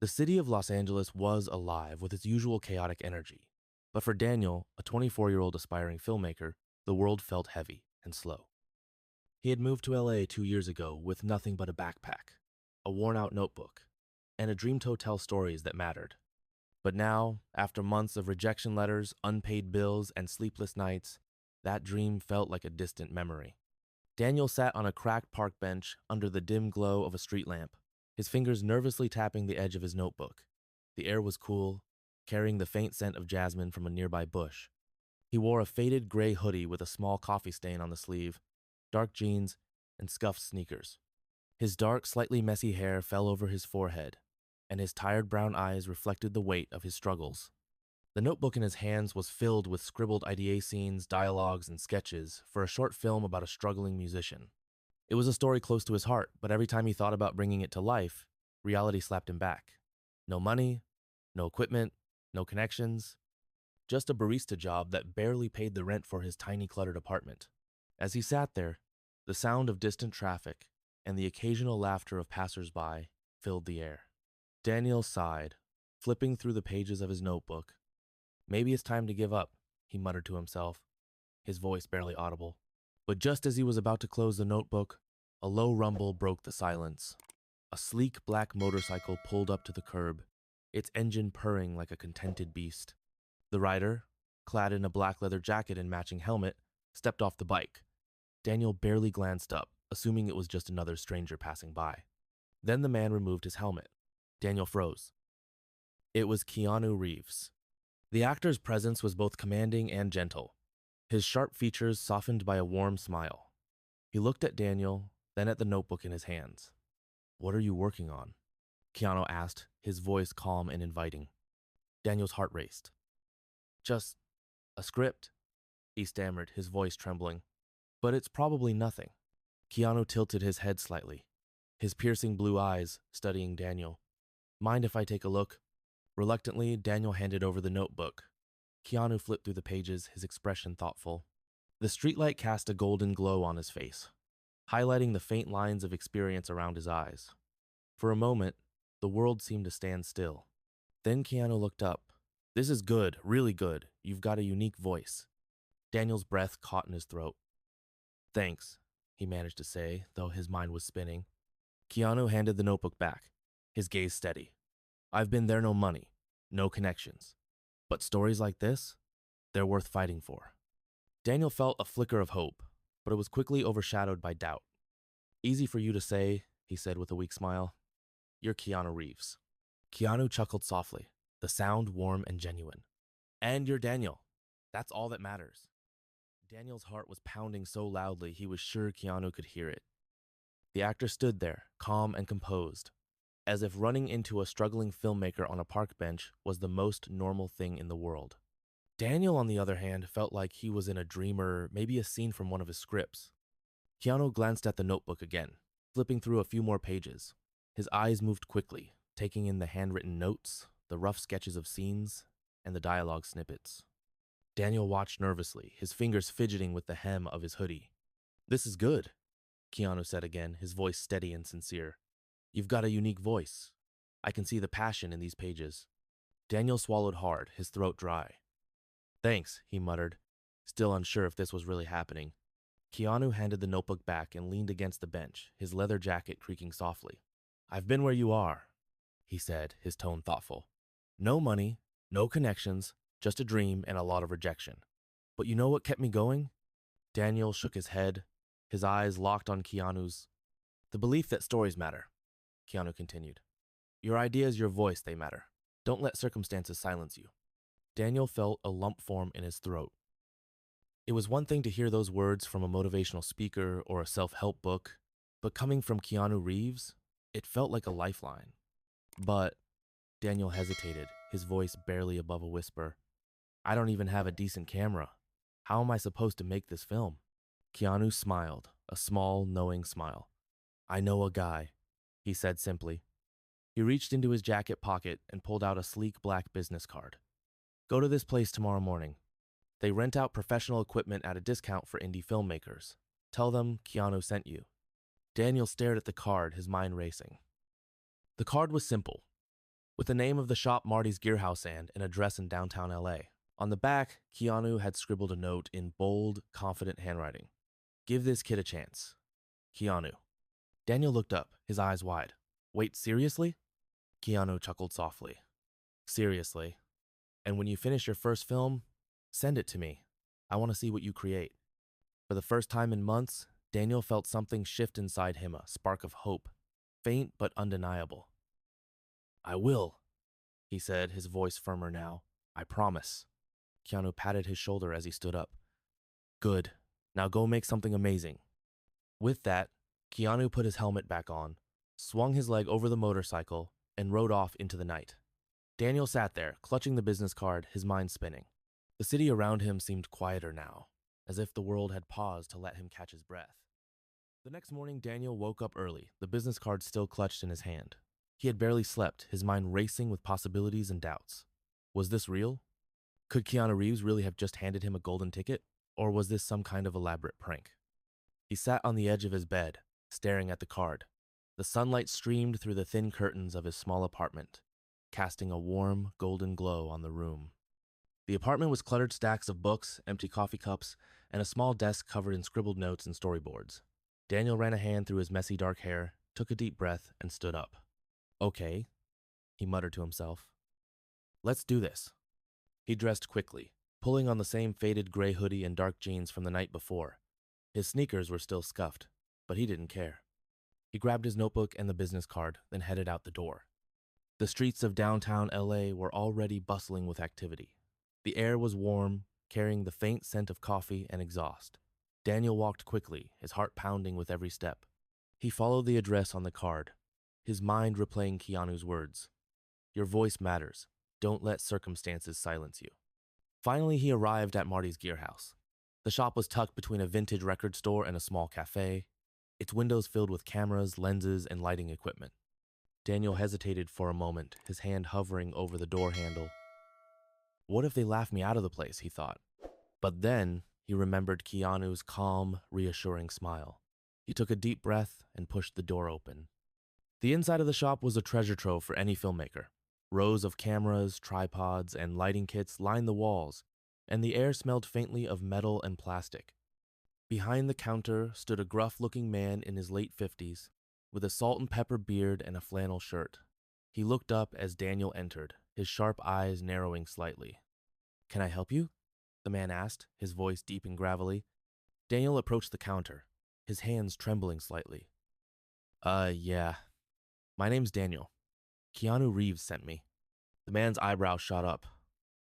The city of Los Angeles was alive with its usual chaotic energy. But for Daniel, a 24-year-old aspiring filmmaker, the world felt heavy and slow. He had moved to LA 2 years ago with nothing but a backpack, a worn-out notebook, and a dream to tell stories that mattered. But now, after months of rejection letters, unpaid bills, and sleepless nights, that dream felt like a distant memory. Daniel sat on a cracked park bench under the dim glow of a street lamp, his fingers nervously tapping the edge of his notebook. The air was cool, carrying the faint scent of jasmine from a nearby bush. He wore a faded gray hoodie with a small coffee stain on the sleeve, dark jeans, and scuffed sneakers. His dark, slightly messy hair fell over his forehead, and his tired brown eyes reflected the weight of his struggles. The notebook in his hands was filled with scribbled idea scenes, dialogues, and sketches for a short film about a struggling musician. It was a story close to his heart, but every time he thought about bringing it to life, reality slapped him back. No money, no equipment, no connections, just a barista job that barely paid the rent for his tiny cluttered apartment. As he sat there, the sound of distant traffic and the occasional laughter of passers-by filled the air. Daniel sighed, flipping through the pages of his notebook. Maybe it's time to give up, he muttered to himself, his voice barely audible. But just as he was about to close the notebook, a low rumble broke the silence. A sleek black motorcycle pulled up to the curb, its engine purring like a contented beast. The rider, clad in a black leather jacket and matching helmet, stepped off the bike. Daniel barely glanced up, assuming it was just another stranger passing by. Then the man removed his helmet. Daniel froze. It was Keanu Reeves. The actor's presence was both commanding and gentle, his sharp features softened by a warm smile. He looked at Daniel, then at the notebook in his hands. "What are you working on?" Keanu asked, his voice calm and inviting. Daniel's heart raced. "Just a script," he stammered, his voice trembling. "But it's probably nothing." Keanu tilted his head slightly, his piercing blue eyes studying Daniel. "Mind if I take a look?" Reluctantly, Daniel handed over the notebook. Keanu flipped through the pages, his expression thoughtful. The streetlight cast a golden glow on his face, highlighting the faint lines of experience around his eyes. For a moment, the world seemed to stand still. Then Keanu looked up. "This is good, really good. You've got a unique voice." Daniel's breath caught in his throat. "Thanks," he managed to say, though his mind was spinning. Keanu handed the notebook back, his gaze steady. "I've been there, no money, no connections. But stories like this, they're worth fighting for." Daniel felt a flicker of hope, but it was quickly overshadowed by doubt. "Easy for you to say," he said with a weak smile. "You're Keanu Reeves." Keanu chuckled softly, the sound warm and genuine. "And you're Daniel. That's all that matters." Daniel's heart was pounding so loudly he was sure Keanu could hear it. The actor stood there, calm and composed, as if running into a struggling filmmaker on a park bench was the most normal thing in the world. Daniel, on the other hand, felt like he was in a dream or maybe a scene from one of his scripts. Keanu glanced at the notebook again, flipping through a few more pages. His eyes moved quickly, taking in the handwritten notes, the rough sketches of scenes, and the dialogue snippets. Daniel watched nervously, his fingers fidgeting with the hem of his hoodie. "This is good," Keanu said again, his voice steady and sincere. "You've got a unique voice. I can see the passion in these pages." Daniel swallowed hard, his throat dry. "Thanks," he muttered, still unsure if this was really happening. Keanu handed the notebook back and leaned against the bench, his leather jacket creaking softly. "I've been where you are," he said, his tone thoughtful. "No money, no connections, just a dream and a lot of rejection. But you know what kept me going?" Daniel shook his head, his eyes locked on Keanu's. "The belief that stories matter," Keanu continued. "Your ideas, your voice, they matter. Don't let circumstances silence you." Daniel felt a lump form in his throat. It was one thing to hear those words from a motivational speaker or a self-help book, but coming from Keanu Reeves, it felt like a lifeline. "But," Daniel hesitated, his voice barely above a whisper, "I don't even have a decent camera. How am I supposed to make this film?" Keanu smiled, a small, knowing smile. "I know a guy," he said simply. He reached into his jacket pocket and pulled out a sleek black business card. "Go to this place tomorrow morning. They rent out professional equipment at a discount for indie filmmakers. Tell them Keanu sent you." Daniel stared at the card, his mind racing. The card was simple. with the name of the shop Marty's Gearhouse and an address in downtown LA. On the back, Keanu had scribbled a note in bold, confident handwriting. Give this kid a chance. Keanu. Daniel looked up, his eyes wide. Wait, seriously? Keanu chuckled softly. Seriously. And when you finish your first film, send it to me. I want to see what you create. For the first time in months, Daniel felt something shift inside him, a spark of hope, faint but undeniable. I will, he said, his voice firmer now. I promise. Keanu patted his shoulder as he stood up. Good. Now go make something amazing. With that, Keanu put his helmet back on, swung his leg over the motorcycle, and rode off into the night. Daniel sat there, clutching the business card, his mind spinning. The city around him seemed quieter now, as if the world had paused to let him catch his breath. The next morning, Daniel woke up early, the business card still clutched in his hand. He had barely slept, his mind racing with possibilities and doubts. Was this real? Could Keanu Reeves really have just handed him a golden ticket? Or was this some kind of elaborate prank? He sat on the edge of his bed, staring at the card. The sunlight streamed through the thin curtains of his small apartment, casting a warm, golden glow on the room. The apartment was cluttered stacks of books, empty coffee cups, and a small desk covered in scribbled notes and storyboards. Daniel ran a hand through his messy dark hair, took a deep breath, and stood up. Okay, he muttered to himself. Let's do this. He dressed quickly, pulling on the same faded gray hoodie and dark jeans from the night before. His sneakers were still scuffed, but he didn't care. He grabbed his notebook and the business card, then headed out the door. The streets of downtown LA were already bustling with activity. The air was warm, carrying the faint scent of coffee and exhaust. Daniel walked quickly, his heart pounding with every step. He followed the address on the card, his mind replaying Keanu's words. Your voice matters. Don't let circumstances silence you. Finally, he arrived at Marty's Gearhouse. The shop was tucked between a vintage record store and a small cafe, its windows filled with cameras, lenses, and lighting equipment. Daniel hesitated for a moment, his hand hovering over the door handle. What if they laugh me out of the place, he thought. But then he remembered Keanu's calm, reassuring smile. He took a deep breath and pushed the door open. The inside of the shop was a treasure trove for any filmmaker. Rows of cameras, tripods, and lighting kits lined the walls, and the air smelled faintly of metal and plastic. Behind the counter stood a gruff-looking man in his late 50s, with a salt and pepper beard and a flannel shirt. He looked up as Daniel entered, his sharp eyes narrowing slightly. Can I help you? The man asked, his voice deep and gravelly. Daniel approached the counter, his hands trembling slightly. Yeah. My name's Daniel. Keanu Reeves sent me. The man's eyebrows shot up.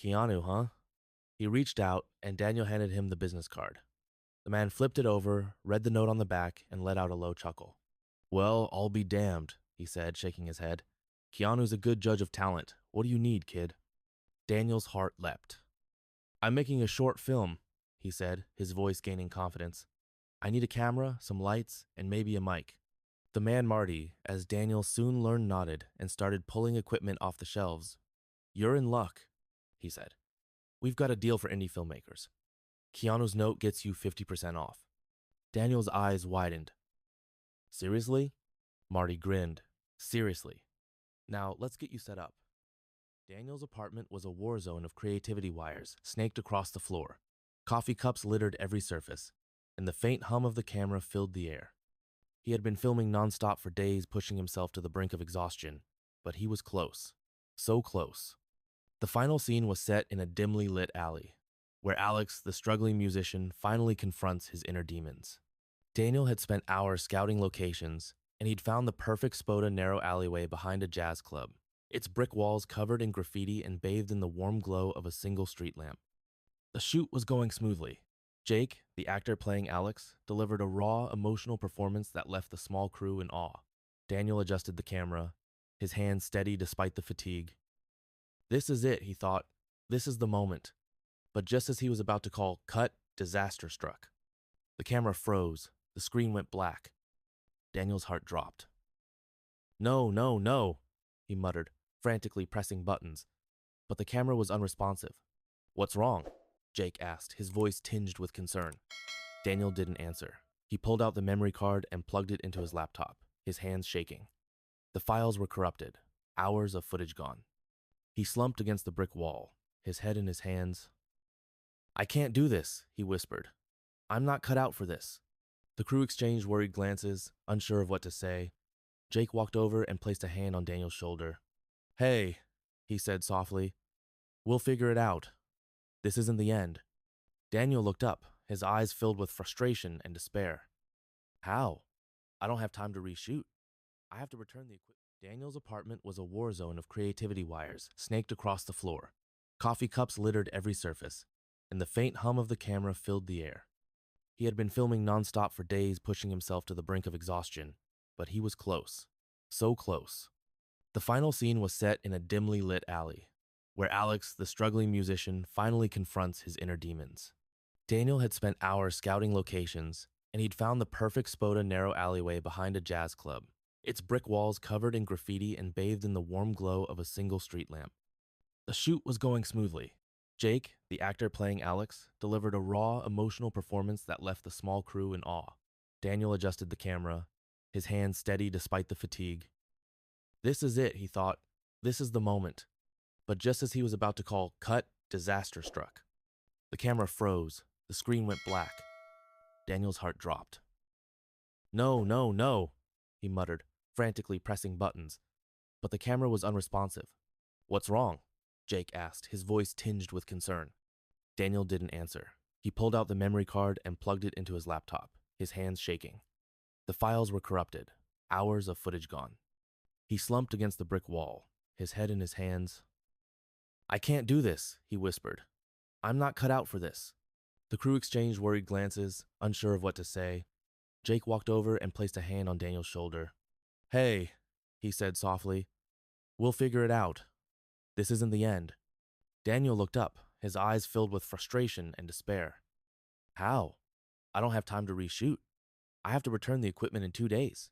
Keanu, huh? He reached out, and Daniel handed him the business card. The man flipped it over, read the note on the back, and let out a low chuckle. Well, I'll be damned, he said, shaking his head. Keanu's a good judge of talent. What do you need, kid? Daniel's heart leapt. I'm making a short film, he said, his voice gaining confidence. I need a camera, some lights, and maybe a mic. The man Marty, as Daniel soon learned, nodded and started pulling equipment off the shelves. You're in luck, he said. We've got a deal for indie filmmakers. Keanu's note gets you 50% off. Daniel's eyes widened. Seriously? Marty grinned. Seriously. Now, let's get you set up. Daniel's apartment was a war zone of creativity wires snaked across the floor. Coffee cups littered every surface, and the faint hum of the camera filled the air. He had been filming nonstop for days, pushing himself to the brink of exhaustion, but he was close. So close. The final scene was set in a dimly lit alley, where Alex, the struggling musician, finally confronts his inner demons. Daniel had spent hours scouting locations, and he'd found the perfect spot, a narrow alleyway behind a jazz club, its brick walls covered in graffiti and bathed in the warm glow of a single street lamp. The shoot was going smoothly. Jake, the actor playing Alex, delivered a raw, emotional performance that left the small crew in awe. Daniel adjusted the camera, his hands steady despite the fatigue. This is it, he thought. This is the moment. But just as he was about to call cut, disaster struck. The camera froze. The screen went black. Daniel's heart dropped. No, no, no, he muttered, frantically pressing buttons. But the camera was unresponsive. What's wrong? Jake asked, his voice tinged with concern. Daniel didn't answer. He pulled out the memory card and plugged it into his laptop, his hands shaking. The files were corrupted. Hours of footage gone. He slumped against the brick wall, his head in his hands. "I can't do this," he whispered. "I'm not cut out for this." The crew exchanged worried glances, unsure of what to say. Jake walked over and placed a hand on Daniel's shoulder. "Hey," he said softly. "We'll figure it out. This isn't the end." Daniel looked up, his eyes filled with frustration and despair. "How? I don't have time to reshoot. I have to return the equipment." Daniel's apartment was a war zone of creativity wires snaked across the floor. Coffee cups littered every surface, and the faint hum of the camera filled the air. He had been filming nonstop for days, pushing himself to the brink of exhaustion, but he was close. So close. The final scene was set in a dimly lit alley, where Alex, the struggling musician, finally confronts his inner demons. Daniel had spent hours scouting locations, and he'd found the perfect spot, a narrow alleyway behind a jazz club, its brick walls covered in graffiti and bathed in the warm glow of a single street lamp. The shoot was going smoothly. Jake, the actor playing Alex, delivered a raw, emotional performance that left the small crew in awe. Daniel adjusted the camera, his hands steady despite the fatigue. This is it, he thought. This is the moment. But just as he was about to call cut, disaster struck. The camera froze. The screen went black. Daniel's heart dropped. "No, no, no," he muttered, frantically pressing buttons. But the camera was unresponsive. "What's wrong?" Jake asked, his voice tinged with concern. Daniel didn't answer. He pulled out the memory card and plugged it into his laptop, his hands shaking. The files were corrupted, hours of footage gone. He slumped against the brick wall, his head in his hands. "I can't do this," he whispered. "I'm not cut out for this." The crew exchanged worried glances, unsure of what to say. Jake walked over and placed a hand on Daniel's shoulder. "Hey," he said softly. "We'll figure it out. This isn't the end." Daniel looked up, his eyes filled with frustration and despair. "How? I don't have time to reshoot. I have to return the equipment in 2 days."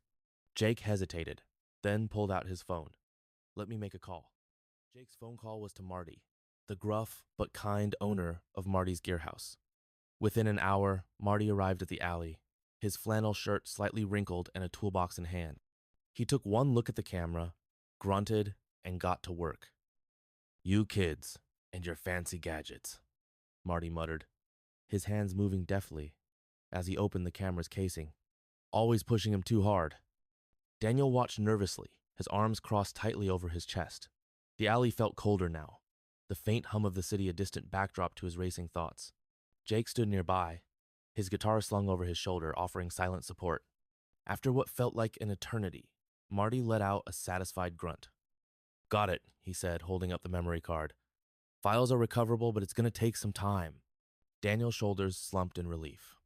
Jake hesitated, then pulled out his phone. "Let me make a call." Jake's phone call was to Marty, the gruff but kind owner of Marty's Gear House. Within an hour, Marty arrived at the alley, his flannel shirt slightly wrinkled and a toolbox in hand. He took one look at the camera, grunted, and got to work. "You kids and your fancy gadgets," Marty muttered, his hands moving deftly as he opened the camera's casing. "Always pushing him too hard." Daniel watched nervously, his arms crossed tightly over his chest. The alley felt colder now, the faint hum of the city a distant backdrop to his racing thoughts. Jake stood nearby, his guitar slung over his shoulder, offering silent support. After what felt like an eternity, Marty let out a satisfied grunt. "Got it," he said, holding up the memory card. "Files are recoverable, but it's going to take some time." Daniel's shoulders slumped in relief.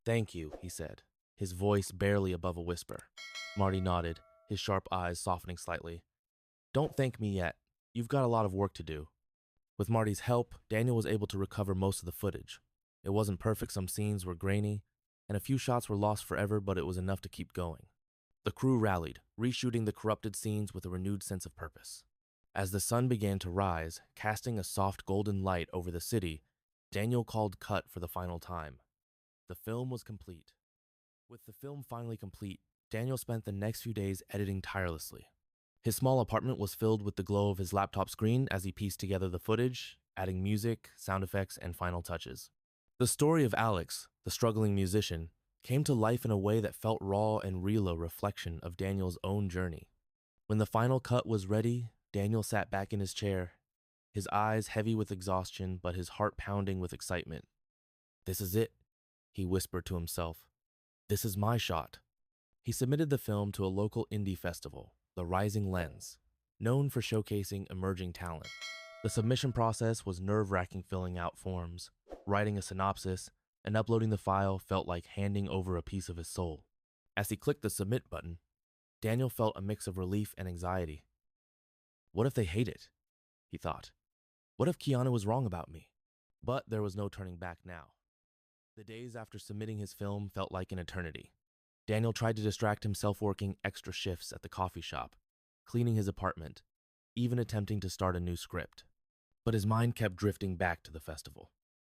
"Thank you," he said, his voice barely above a whisper. Marty nodded, his sharp eyes softening slightly. "Don't thank me yet. You've got a lot of work to do." With Marty's help, Daniel was able to recover most of the footage. It wasn't perfect, some scenes were grainy, and a few shots were lost forever, but it was enough to keep going. The crew rallied, reshooting the corrupted scenes with a renewed sense of purpose. As the sun began to rise, casting a soft golden light over the city, Daniel called cut for the final time. The film was complete. With the film finally complete, Daniel spent the next few days editing tirelessly. His small apartment was filled with the glow of his laptop screen as he pieced together the footage, adding music, sound effects, and final touches. The story of Alex, the struggling musician, came to life in a way that felt raw and real, a reflection of Daniel's own journey. When the final cut was ready, Daniel sat back in his chair, his eyes heavy with exhaustion but his heart pounding with excitement. "This is it," he whispered to himself. "This is my shot." He submitted the film to a local indie festival, The Rising Lens, known for showcasing emerging talent. The submission process was nerve-wracking, filling out forms, writing a synopsis, and uploading the file felt like handing over a piece of his soul. As he clicked the submit button, Daniel felt a mix of relief and anxiety. "What if they hate it?" he thought. "What if Keanu was wrong about me?" But there was no turning back now. The days after submitting his film felt like an eternity. Daniel tried to distract himself working extra shifts at the coffee shop, cleaning his apartment, even attempting to start a new script. But his mind kept drifting back to the festival.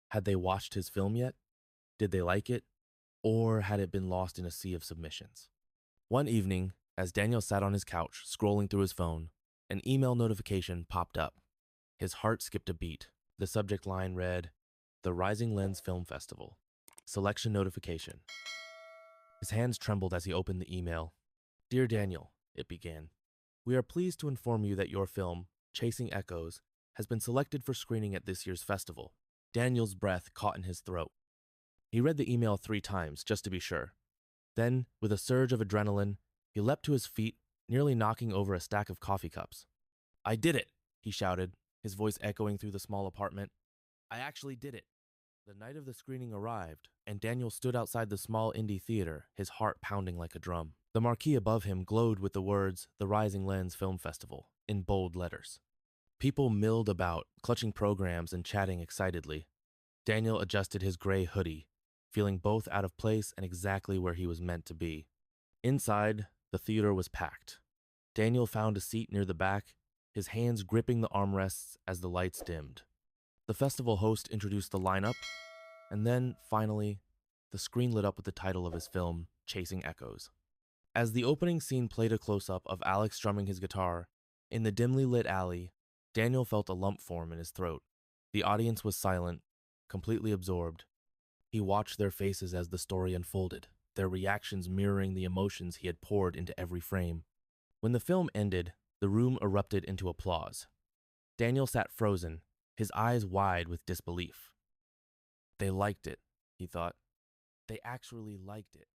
Had they watched his film yet? Did they like it? Or had it been lost in a sea of submissions? One evening, as Daniel sat on his couch, scrolling through his phone, An email notification popped up. His heart skipped a beat. The subject line read, "The Rising Lens Film Festival. Selection notification." His hands trembled as he opened the email. "Dear Daniel," it began, "we are pleased to inform you that your film, Chasing Echoes, has been selected for screening at this year's festival." Daniel's breath caught in his throat. He read the email 3 times, just to be sure. Then, with a surge of adrenaline, he leapt to his feet, nearly knocking over a stack of coffee cups. "I did it!" he shouted, his voice echoing through the small apartment. "I actually did it!" The night of the screening arrived, and Daniel stood outside the small indie theater, his heart pounding like a drum. The marquee above him glowed with the words, "The Rising Lens Film Festival," in bold letters. People milled about, clutching programs and chatting excitedly. Daniel adjusted his gray hoodie, feeling both out of place and exactly where he was meant to be. Inside, the theater was packed. Daniel found a seat near the back, his hands gripping the armrests as the lights dimmed. The festival host introduced the lineup, and then, finally, the screen lit up with the title of his film, Chasing Echoes. As the opening scene played a close-up of Alex strumming his guitar, in the dimly lit alley, Daniel felt a lump form in his throat. The audience was silent, completely absorbed. He watched their faces as the story unfolded, their reactions mirroring the emotions he had poured into every frame. When the film ended, the room erupted into applause. Daniel sat frozen, his eyes wide with disbelief. They liked it, he thought. They actually liked it.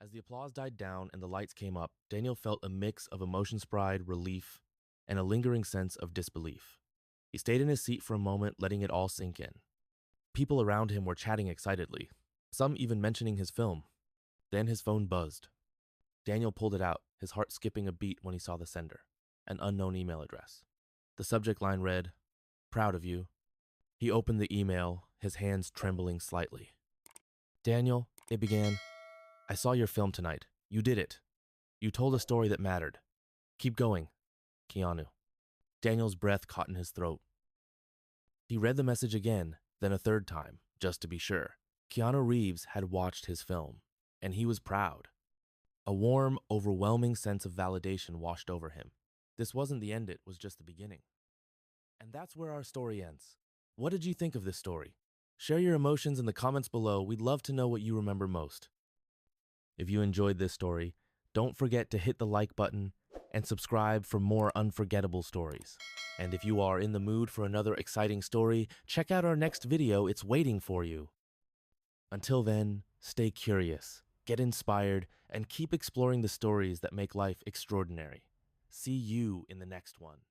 As the applause died down and the lights came up, Daniel felt a mix of emotions, pride, relief, and a lingering sense of disbelief. He stayed in his seat for a moment, letting it all sink in. People around him were chatting excitedly, some even mentioning his film. Then his phone buzzed. Daniel pulled it out, his heart skipping a beat when he saw the sender, an unknown email address. The subject line read, "Proud of you." He opened the email, his hands trembling slightly. "Daniel," it began, "I saw your film tonight. You did it. You told a story that mattered. Keep going. Keanu." Daniel's breath caught in his throat. He read the message again, then a third time, just to be sure. Keanu Reeves had watched his film, and he was proud. A warm, overwhelming sense of validation washed over him. This wasn't the end, it was just the beginning. And that's where our story ends. What did you think of this story? Share your emotions in the comments below. We'd love to know what you remember most. If you enjoyed this story, don't forget to hit the like button and subscribe for more unforgettable stories. And if you are in the mood for another exciting story, check out our next video, it's waiting for you. Until then, stay curious, get inspired, and keep exploring the stories that make life extraordinary. See you in the next one.